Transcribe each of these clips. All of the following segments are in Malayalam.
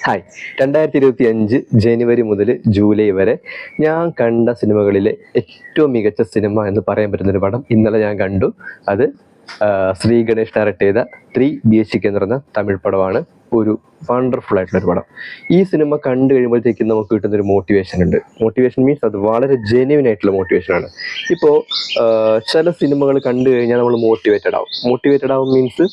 ഹായ്. 2025 ജനുവരി മുതൽ ജൂലൈ വരെ ഞാൻ കണ്ട സിനിമകളിലെ ഏറ്റവും മികച്ച സിനിമ എന്ന് പറയാൻ പറ്റുന്നൊരു പടം ഇന്നലെ ഞാൻ കണ്ടു. അത് ശ്രീ ഗണേഷ് ഡയറക്റ്റ് ചെയ്ത 3 BHK എന്ന് പറയുന്ന തമിഴ് പടമാണ്. ഒരു വണ്ടർഫുൾ ആയിട്ടുള്ളൊരു പടം. ഈ സിനിമ കണ്ടു കഴിയുമ്പോഴത്തേക്കും നമുക്ക് കിട്ടുന്നൊരു മോട്ടിവേഷൻ ഉണ്ട്. മോട്ടിവേഷൻ മീൻസ് അത് വളരെ ജെന്യുവൻ ആയിട്ടുള്ള മോട്ടിവേഷനാണ്. ഇപ്പോൾ ചില സിനിമകൾ കണ്ടു കഴിഞ്ഞാൽ നമ്മൾ മോട്ടിവേറ്റഡ് ആവും മീൻസ്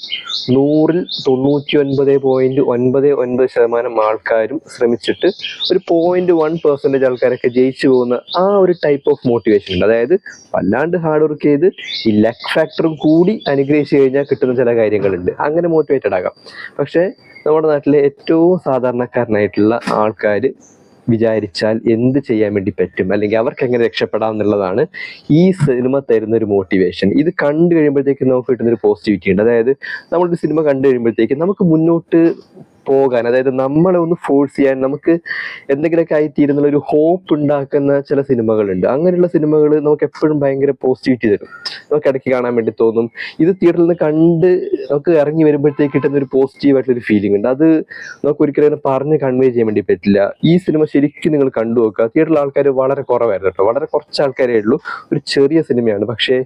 100-ൽ 99.99% ആൾക്കാരും ശ്രമിച്ചിട്ട് ഒരു 0.1% ആൾക്കാരൊക്കെ ജയിച്ചു പോകുന്ന ആ ഒരു ടൈപ്പ് ഓഫ് മോട്ടിവേഷൻ ഉണ്ട്. അതായത് വല്ലാണ്ട് ഹാർഡ് വർക്ക് ചെയ്ത് ഈ ലക്ക് ഫാക്ടറും കൂടി അനുഗ്രഹിച്ചു കഴിഞ്ഞാൽ കിട്ടുന്ന ചില കാര്യങ്ങളുണ്ട്. അങ്ങനെ മോട്ടിവേറ്റഡ് ആകാം. പക്ഷേ നമ്മുടെ നാട്ടിലെ ഏറ്റവും സാധാരണക്കാരനായിട്ടുള്ള ആൾക്കാർ വിചാരിച്ചാൽ എന്ത് ചെയ്യാൻ വേണ്ടി പറ്റും, അല്ലെങ്കിൽ അവർക്ക് എങ്ങനെ രക്ഷപ്പെടാം എന്നുള്ളതാണ് ഈ സിനിമ തരുന്ന ഒരു മോട്ടിവേഷൻ. ഇത് കണ്ടു കഴിയുമ്പോഴത്തേക്കും നമുക്ക് കിട്ടുന്നൊരു പോസിറ്റിവിറ്റി ഉണ്ട്. അതായത് നമ്മളൊരു സിനിമ കണ്ടു കഴിയുമ്പോഴത്തേക്കും നമുക്ക് മുന്നോട്ട് പോകാൻ, അതായത് നമ്മളെ ഒന്ന് ഫോഴ്സ് ചെയ്യാൻ, നമുക്ക് എന്തെങ്കിലുമൊക്കെ ആയിത്തീരുന്നുള്ള ഒരു ഹോപ്പ് ഉണ്ടാക്കുന്ന ചില സിനിമകളുണ്ട്. അങ്ങനെയുള്ള സിനിമകൾ നമുക്ക് എപ്പോഴും ഭയങ്കര പോസിറ്റിവിറ്റി തരും. നമുക്ക് ഇടയ്ക്ക് കാണാൻ വേണ്ടി തോന്നും. ഇത് തിയേറ്ററിൽ നിന്ന് കണ്ട് നമുക്ക് ഇറങ്ങി വരുമ്പോഴത്തേക്ക് കിട്ടുന്ന ഒരു പോസിറ്റീവായിട്ടുള്ളൊരു ഫീലിംഗ് ഉണ്ട്. അത് നമുക്ക് ഒരിക്കലും പറഞ്ഞ് കൺവേ ചെയ്യാൻ വേണ്ടി പറ്റില്ല. ഈ സിനിമ ശരിക്കും നിങ്ങൾ കണ്ടു നോക്കുക. തിയേറ്ററിൽ ആൾക്കാർ വളരെ കുറവായിരുന്നു കേട്ടോ, വളരെ കുറച്ച് ആൾക്കാരേ ഉള്ളൂ. ഒരു ചെറിയ സിനിമയാണ്, പക്ഷേ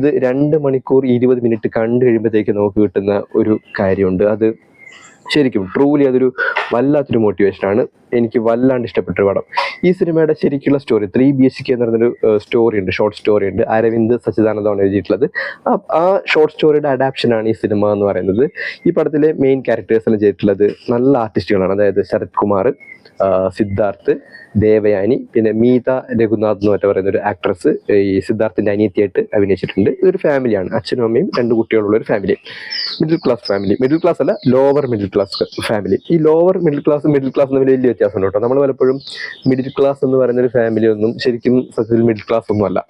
ഇത് 2 മണിക്കൂർ 20 മിനിറ്റ് കണ്ടു കഴിയുമ്പോഴത്തേക്ക് നമുക്ക് കിട്ടുന്ന ഒരു കാര്യമുണ്ട്. അത് ശരിക്കും ട്രൂലി അതൊരു വല്ലാത്തൊരു മോട്ടിവേഷനാണ്. എനിക്ക് വല്ലാണ്ട് ഇഷ്ടപ്പെട്ടൊരു പടം. ഈ സിനിമയുടെ ശരിക്കുള്ള സ്റ്റോറി 3 BHK എന്ന് പറയുന്നൊരു സ്റ്റോറി ഉണ്ട്, ഷോർട്ട് സ്റ്റോറി ഉണ്ട്. അരവിന്ദ് സച്ചിദാനന്ദമാണ് എഴുതിയിട്ടുള്ളത്. ആ ഷോർട്ട് സ്റ്റോറിയുടെ അഡാപ്ഷനാണ് ഈ സിനിമ എന്ന് പറയുന്നത്. ഈ പടത്തിലെ മെയിൻ ക്യാരക്ടേഴ്സെല്ലാം ചെയ്തിട്ടുള്ളത് നല്ല ആർട്ടിസ്റ്റുകളാണ്. അതായത് ശരത് കുമാർ, സിദ്ധാർത്ഥ്, ദേവയാനി, പിന്നെ മീത രഘുനാഥ് എന്ന് പറയുന്ന ഒരു ആക്ട്രസ് ഈ സിദ്ധാർത്ഥിന്റെ അനിയത്തിയായിട്ട് അഭിനയിച്ചിട്ടുണ്ട്. ഇതൊരു ഫാമിലിയാണ്, അച്ഛനും അമ്മയും 2 കുട്ടികളുള്ള ഒരു family. Middle class family, middle class അല്ല, ലോവർ മിഡിൽ ക്ലാസ് ഫാമിലി. ഈ ലോവർ മിഡിൽ ക്ലാസ് തമ്മിൽ വലിയ വ്യത്യാസമുണ്ട് കേട്ടോ. നമ്മൾ പലപ്പോഴും മിഡിൽ ക്ലാസ് എന്ന് പറയുന്ന ഒരു ഫാമിലി ഒന്നും ശരിക്കും സത്യത്തിൽ മിഡിൽ ക്ലാസ് ഒന്നും അല്ല.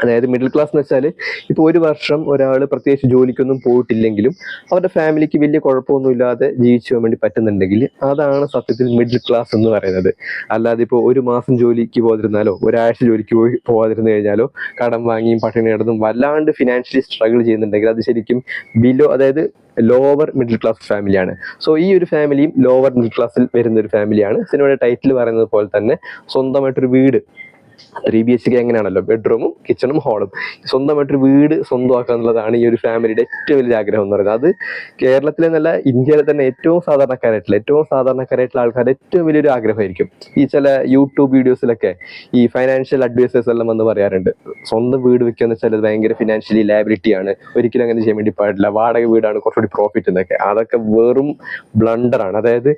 അതായത് മിഡിൽ ക്ലാസ് എന്ന് വെച്ചാൽ ഇപ്പോൾ ഒരു വർഷം ഒരാൾ പ്രത്യേകിച്ച് ജോലിക്കൊന്നും പോയിട്ടില്ലെങ്കിലും അവരുടെ ഫാമിലിക്ക് വലിയ കുഴപ്പമൊന്നുമില്ലാതെ ജീവിച്ചു പോകാൻ വേണ്ടി പറ്റുന്നുണ്ടെങ്കിൽ അതാണ് സത്യത്തിൽ മിഡിൽ ക്ലാസ് എന്ന് പറയുന്നത്. അല്ലാതെ ഇപ്പോൾ ഒരു മാസം ജോലിക്ക് പോകാതിരുന്നാലോ ഒരാഴ്ച ജോലിക്ക് പോകാതിരുന്നു കഴിഞ്ഞാലോ കടം വാങ്ങിയും പട്ടിണി കിടന്നും വല്ലാണ്ട് ഫിനാൻഷ്യലി സ്ട്രഗിൾ ചെയ്യുന്നുണ്ടെങ്കിൽ അത് ശരിക്കും ബിലോ, അതായത് ലോവർ മിഡിൽ ക്ലാസ് ഫാമിലിയാണ്. സോ ഈ ഒരു ഫാമിലിയും ലോവർ മിഡിൽ ക്ലാസ്സിൽ വരുന്ന ഒരു ഫാമിലിയാണ്. സിനിമയുടെ ടൈറ്റിൽ പറയുന്നത് പോലെ തന്നെ സ്വന്തമായിട്ടൊരു വീട്, 3 BHK എങ്ങനെയാണല്ലോ, ബെഡ്റൂമും കിച്ചണും ഹോളും, സ്വന്തമായിട്ടൊരു വീട് സ്വന്തമാക്കുക എന്നുള്ളതാണ് ഈ ഒരു ഫാമിലിയുടെ ഏറ്റവും വലിയ ആഗ്രഹം എന്ന് പറയുന്നത്. അത് കേരളത്തിലെ നല്ല ഇന്ത്യയിലെ തന്നെ ഏറ്റവും സാധാരണക്കാരായിട്ടുള്ള ആൾക്കാരുടെ ഏറ്റവും വലിയൊരു ആഗ്രഹമായിരിക്കും. ഈ ചില യൂട്യൂബ് വീഡിയോസിലൊക്കെ ഈ ഫൈനാൻഷ്യൽ അഡ്വൈസേഴ്സ് എല്ലാം വന്ന് പറയാറുണ്ട്, സ്വന്തം വീട് വെക്കുക എന്ന് വെച്ചാൽ അത് ഭയങ്കര ഫിനാൻഷ്യലി ലയബിലിറ്റി ആണ്, ഒരിക്കലും അങ്ങനെ ചെയ്യാൻ വേണ്ടി പാടില്ല, വാടക വീടാണ് കുറച്ചുകൂടി പ്രോഫിറ്റ് എന്നൊക്കെ. അതൊക്കെ വെറും ബ്ലണ്ടറാണ്. അതായത്